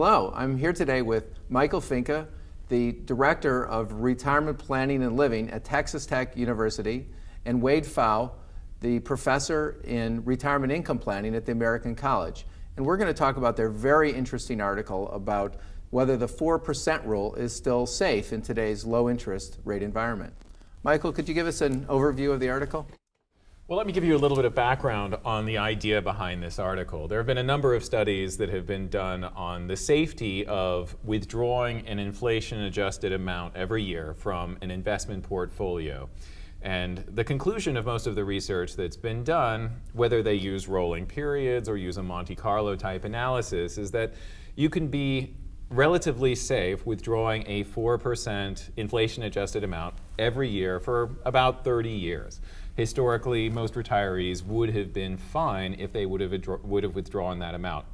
Hello, I'm here today with Michael Finca, the Director of Retirement Planning and Living at Texas Tech University, and Wade Pfau, the Professor in Retirement Income Planning at the American College. And we're going to talk about their very interesting article about whether the 4% rule is still safe in today's low interest rate environment. Michael, could you give us an overview of the article? Well, let me give you a little bit of background on the idea behind this article. There have been a number of studies that have been done on the safety of withdrawing an inflation-adjusted amount every year from an investment portfolio. And the conclusion of most of the research that's been done, whether they use rolling periods or use a Monte Carlo type analysis, is that you can be relatively safe withdrawing a 4% inflation-adjusted amount every year for about 30 years. Historically, most retirees would have been fine if they would have withdrawn that amount.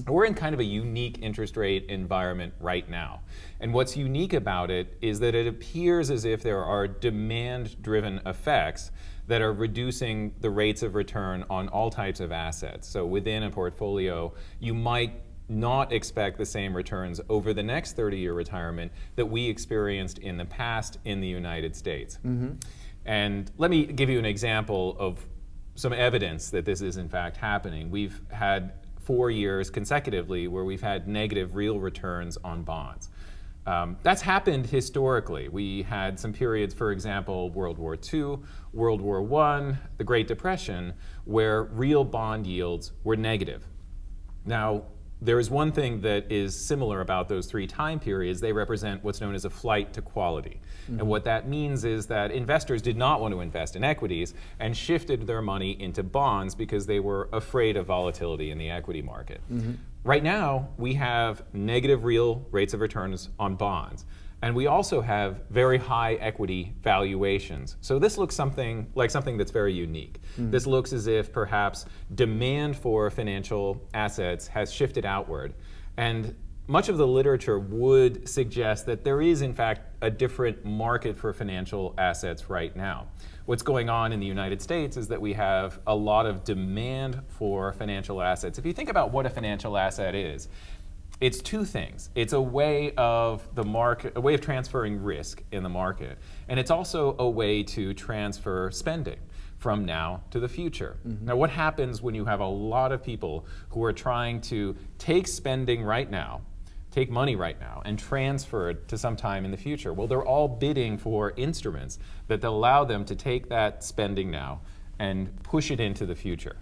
We're in kind of a unique interest rate environment right now. And what's unique about it is that it appears as if there are demand-driven effects that are reducing the rates of return on all types of assets. So within a portfolio, you might not expect the same returns over the next 30-year retirement that we experienced in the past in the United States. And let me give you an example of some evidence that this is in fact happening. We've had 4 years consecutively where we've had negative real returns on bonds. That's happened historically. We had some periods, for example, World War II, World War I, the Great Depression, where real bond yields were negative. Now, there is one thing that is similar about those three time periods. They represent what's known as a flight to quality. And what that means is that investors did not want to invest in equities and shifted their money into bonds because they were afraid of volatility in the equity market. Right now, we have negative real rates of returns on bonds. And we also have very high equity valuations. So this looks something that's very unique. This looks as if perhaps demand for financial assets has shifted outward. And much of the literature would suggest that there is, in fact, a different market for financial assets right now. What's going on in the United States is that we have a lot of demand for financial assets. If you think about what a financial asset is, it's two things. It's a way of the market, a way of transferring risk in the market, and it's also a way to transfer spending from now to the future. Now, what happens when you have a lot of people who are trying to take spending right now, take money right now, and transfer it to some time in the future? Well, they're all bidding for instruments that allow them to take that spending now and push it into the future.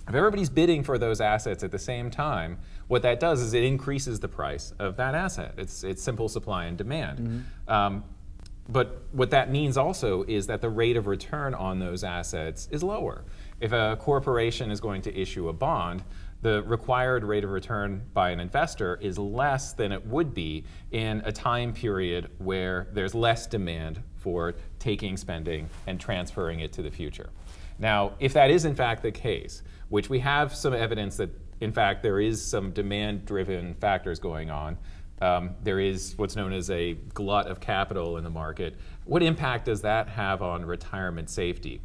If everybody's bidding for those assets at the same time, what that does is it increases the price of that asset. It's simple supply and demand. But what that means also is that the rate of return on those assets is lower. If a corporation is going to issue a bond, the required rate of return by an investor is less than it would be in a time period where there's less demand for taking spending and transferring it to the future. Now, if that is in fact the case, which we have some evidence that in fact there is some demand-driven factors going on, there is what's known as a glut of capital in the market. What impact does that have on retirement safety?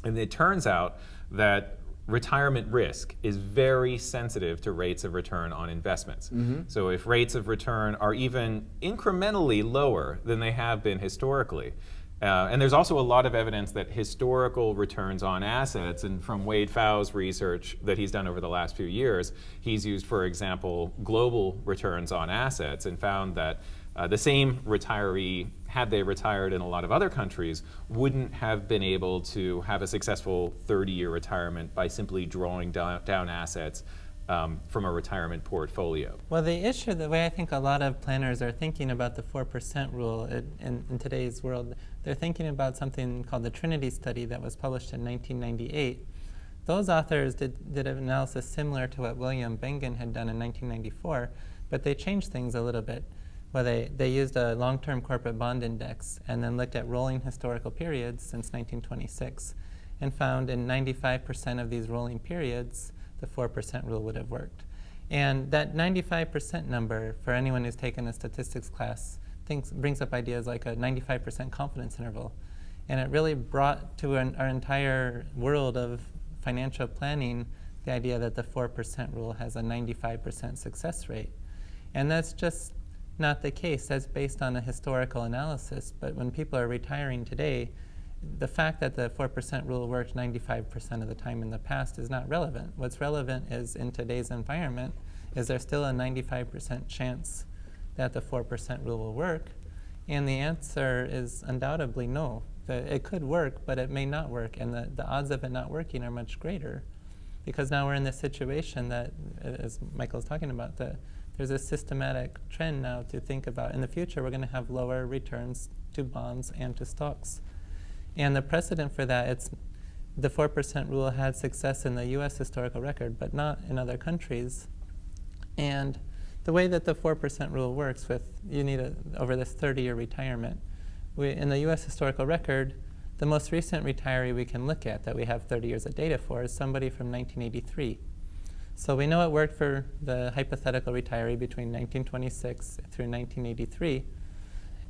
And it turns out that retirement risk is very sensitive to rates of return on investments. So if rates of return are even incrementally lower than they have been historically, and there's also a lot of evidence that historical returns on assets, and from Wade Pfau's research that he's done over the last few years, he's used, for example, global returns on assets and found that the same retiree, had they retired in a lot of other countries, wouldn't have been able to have a successful 30-year retirement by simply drawing down assets from a retirement portfolio. Well, the issue, the way I think a lot of planners are thinking about the 4% rule in today's world, they're thinking about something called the Trinity study that was published in 1998. Those authors did an analysis similar to what William Bengen had done in 1994, but they changed things a little bit. Well, they used a long-term corporate bond index and then looked at rolling historical periods since 1926 and found in 95% of these rolling periods, the 4% rule would have worked. And that 95% number, for anyone who's taken a statistics class, brings up ideas like a 95% confidence interval. And it really brought to our entire world of financial planning the idea that the 4% rule has a 95% success rate. And that's just not the case. That's based on a historical analysis. But when people are retiring today, the fact that the 4% rule worked 95% of the time in the past is not relevant. What's relevant is, in today's environment, is there still a 95% chance that the 4% rule will work? And the answer is undoubtedly no. It could work, but it may not work, and the odds of it not working are much greater, because now we're in this situation that, as Michael's talking about, there's a systematic trend now to think about in the future we're going to have lower returns to bonds and to stocks. And the precedent for that, it's the 4% rule had success in the US historical record, but not in other countries. And the way that the 4% rule works with, you need over this 30-year retirement, in the US historical record, the most recent retiree we can look at that we have 30 years of data for is somebody from 1983. So we know it worked for the hypothetical retiree between 1926 through 1983.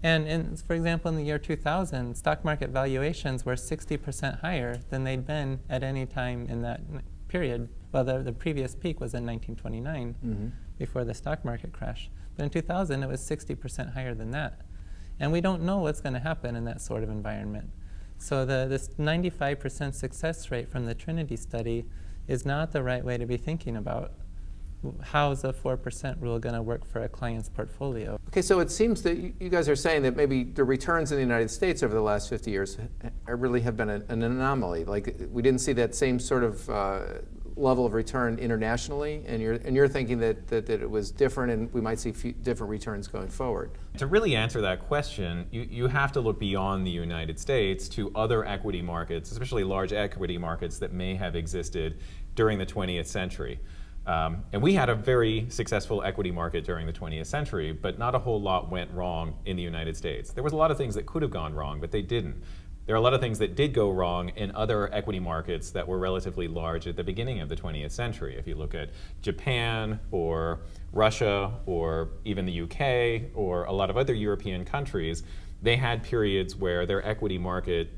And for example, in the year 2000, stock market valuations were 60% higher than they'd been at any time in that period. Well, the previous peak was in 1929, before the stock market crash. But in 2000, it was 60% higher than that. And we don't know what's going to happen in that sort of environment. So this 95% success rate from the Trinity study is not the right way to be thinking about how is the 4% rule going to work for a client's portfolio. Okay, so it seems that you guys are saying that maybe the returns in the United States over the last 50 years really have been an anomaly. Like, we didn't see that same sort of level of return internationally, and you're thinking that it was different, and we might see different returns going forward. To really answer that question, you have to look beyond the United States to other equity markets, especially large equity markets that may have existed during the 20th century. And we had a very successful equity market during the 20th century, but not a whole lot went wrong in the United States. There was a lot of things that could have gone wrong, but they didn't. There are a lot of things that did go wrong in other equity markets that were relatively large at the beginning of the 20th century. If you look at Japan or Russia or even the UK or a lot of other European countries, they had periods where their equity market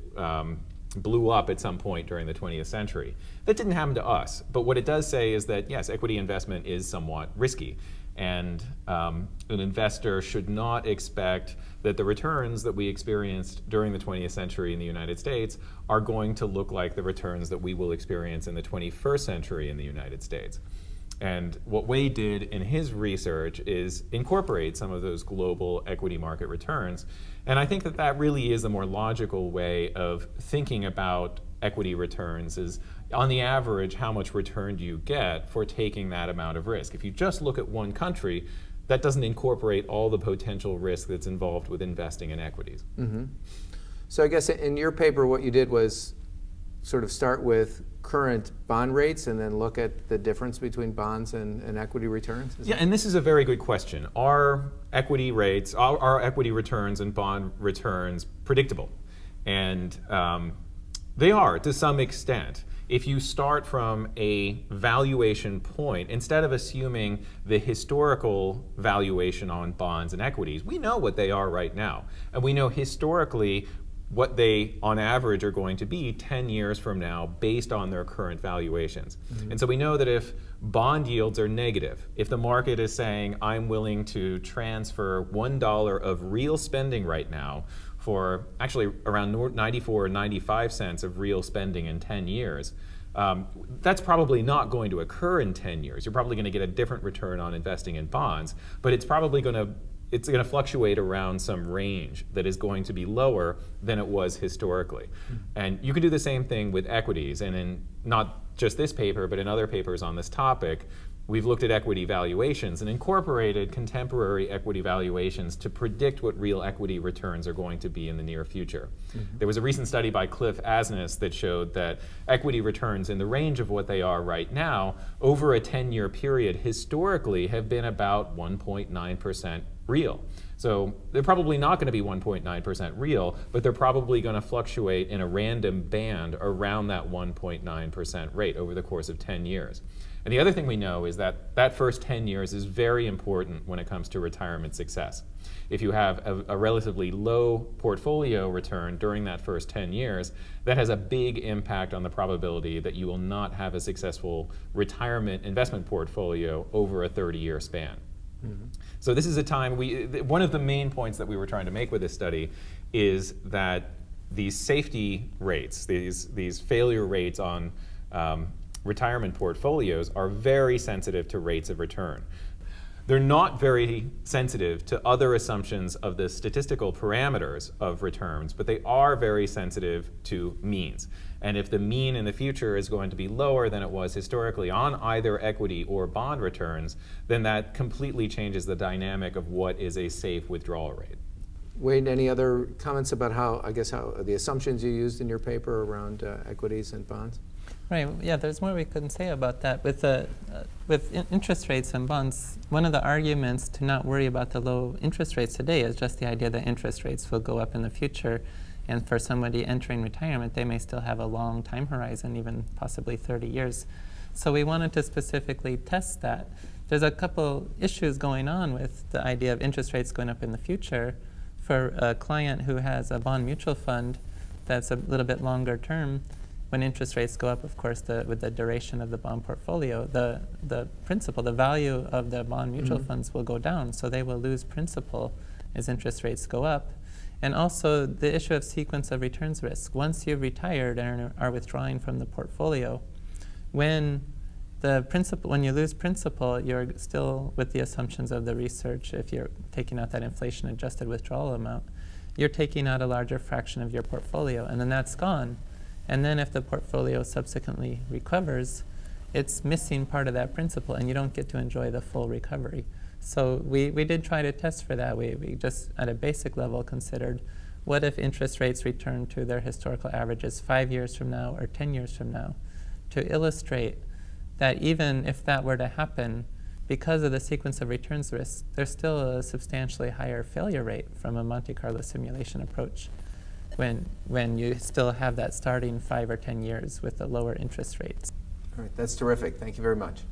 blew up at some point during the 20th century. That didn't happen to us, but what it does say is that, yes, equity investment is somewhat risky, and an investor should not expect that the returns that we experienced during the 20th century in the United States are going to look like the returns that we will experience in the 21st century in the United States. And what Wade did in his research is incorporate some of those global equity market returns. And I think that that really is a more logical way of thinking about equity returns, is on the average, how much return do you get for taking that amount of risk? If you just look at one country, that doesn't incorporate all the potential risk that's involved with investing in equities. So I guess in your paper, what you did was sort of start with current bond rates and then look at the difference between bonds and equity returns? Yeah, and this is a very good question. Are equity rates, are equity returns and bond returns predictable? And they are to some extent. If you start from a valuation point, instead of assuming the historical valuation on bonds and equities, we know what they are right now. And we know historically what they, on average, are going to be 10 years from now based on their current valuations. And so we know that if bond yields are negative, if the market is saying, I'm willing to transfer $1 of real spending right now for actually around 94 or 95 cents of real spending in 10 years, that's probably not going to occur in 10 years. You're probably going to get a different return on investing in bonds, but it's probably going to fluctuate around some range that is going to be lower than it was historically. And you can do the same thing with equities. And in not just this paper, but in other papers on this topic, we've looked at equity valuations and incorporated contemporary equity valuations to predict what real equity returns are going to be in the near future. There was a recent study by Cliff Asness that showed that equity returns in the range of what they are right now over a 10-year period historically have been about 1.9% real. So they're probably not going to be 1.9% real, but they're probably going to fluctuate in a random band around that 1.9% rate over the course of 10 years. And the other thing we know is that that first 10 years is very important when it comes to retirement success. If you have a relatively low portfolio return during that first 10 years, that has a big impact on the probability that you will not have a successful retirement investment portfolio over a 30-year span. So this is a time, one of the main points that we were trying to make with this study is that these safety rates, these failure rates on retirement portfolios are very sensitive to rates of return. They're not very sensitive to other assumptions of the statistical parameters of returns, but they are very sensitive to means. And if the mean in the future is going to be lower than it was historically on either equity or bond returns, then that completely changes the dynamic of what is a safe withdrawal rate. Wade, any other comments about how the assumptions you used in your paper around equities and bonds? Right. Yeah. There's more we couldn't say about that. With interest rates and bonds, one of the arguments to not worry about the low interest rates today is just the idea that interest rates will go up in the future, and for somebody entering retirement, they may still have a long time horizon, even possibly 30 years. So we wanted to specifically test that. There's a couple issues going on with the idea of interest rates going up in the future. For a client who has a bond mutual fund that's a little bit longer term, when interest rates go up, of course, with the duration of the bond portfolio, the principal, the value of the bond mutual funds will go down, so they will lose principal as interest rates go up. And also the issue of sequence of returns risk. Once you've retired and are withdrawing from the portfolio, when you lose principal, you're still with the assumptions of the research. If you're taking out that inflation-adjusted withdrawal amount, you're taking out a larger fraction of your portfolio, and then that's gone. And then if the portfolio subsequently recovers, it's missing part of that principal, and you don't get to enjoy the full recovery. So we did try to test for that. We just, at a basic level, considered what if interest rates return to their historical averages 5 years from now or 10 years from now, to illustrate that even if that were to happen, because of the sequence of returns risk, there's still a substantially higher failure rate from a Monte Carlo simulation approach when you still have that starting 5 or 10 years with the lower interest rates. All right, that's terrific. Thank you very much.